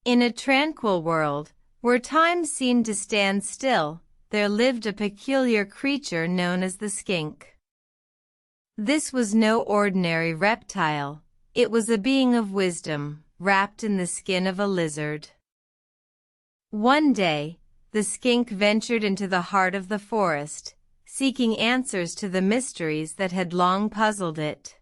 In a tranquil world, where time seemed to stand still, there lived a peculiar creature known as the skink. This was no ordinary reptile. It was a being of wisdom, wrapped in the skin of a lizard. One day, the skink ventured into the heart of the forest, seeking answers to the mysteries that had long puzzled it.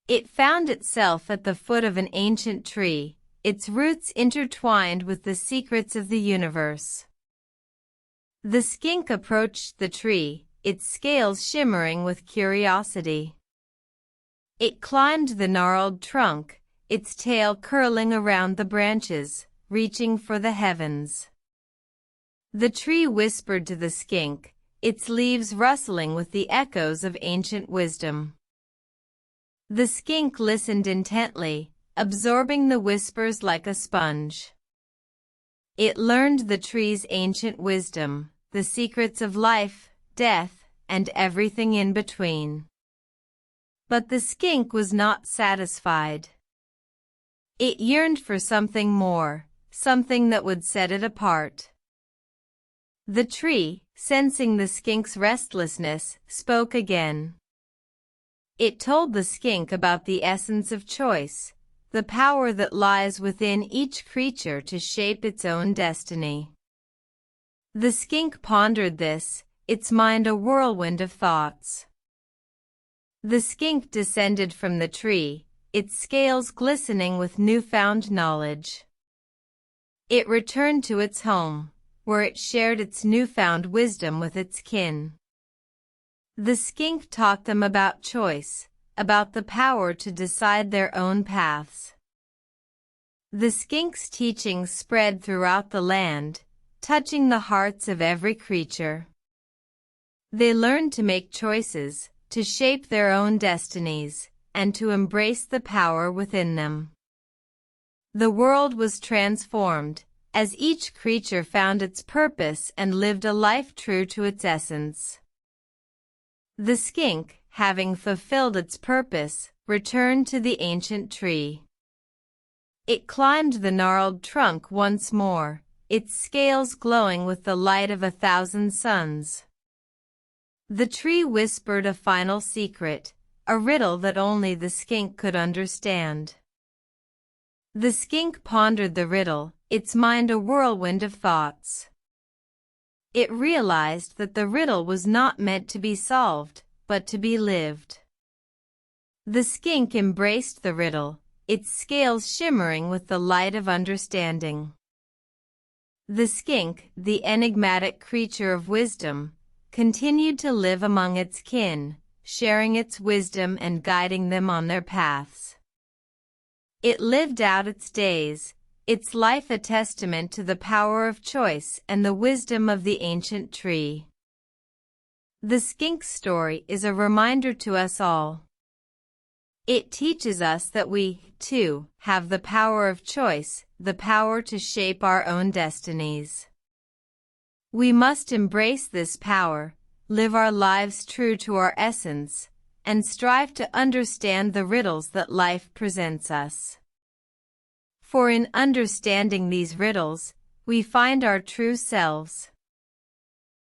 It found itself at the foot of an ancient tree, its roots intertwined with the secrets of the universe. The skink approached the tree, its scales shimmering with curiosity. It climbed the gnarled trunk, its tail curling around the branches, reaching for the heavens. The tree whispered to the skink, its leaves rustling with the echoes of ancient wisdom. The skink listened intently, absorbing the whispers like a sponge. It learned the tree's ancient wisdom, the secrets of life, death, and everything in between. But the skink was not satisfied. It yearned for something more, something that would set it apart. The tree, sensing the skink's restlessness, spoke again. It told the skink about the essence of choice, the power that lies within each creature to shape its own destiny. The skink pondered this, its mind a whirlwind of thoughts. The skink descended from the tree, its scales glistening with newfound knowledge. It returned to its home, where it shared its newfound wisdom with its kin. The skink taught them about choice, about the power to decide their own paths. The skink's teachings spread throughout the land, touching the hearts of every creature. They learned to make choices, to shape their own destinies, and to embrace the power within them. The world was transformed, as each creature found its purpose and lived a life true to its essence. The skink, having fulfilled its purpose, returned to the ancient tree. It climbed the gnarled trunk once more, its scales glowing with the light of 1,000 suns. The tree whispered a final secret, a riddle that only the skink could understand. The skink pondered the riddle, its mind a whirlwind of thoughts. It realized that the riddle was not meant to be solved, but to be lived. The skink embraced the riddle, its scales shimmering with the light of understanding. The skink, the enigmatic creature of wisdom, continued to live among its kin, sharing its wisdom and guiding them on their paths. It lived out its days, its life a testament to the power of choice and the wisdom of the ancient tree. The skink's story is a reminder to us all. It teaches us that we, too, have the power of choice, the power to shape our own destinies. We must embrace this power, live our lives true to our essence, and strive to understand the riddles that life presents us. For in understanding these riddles, we find our true selves.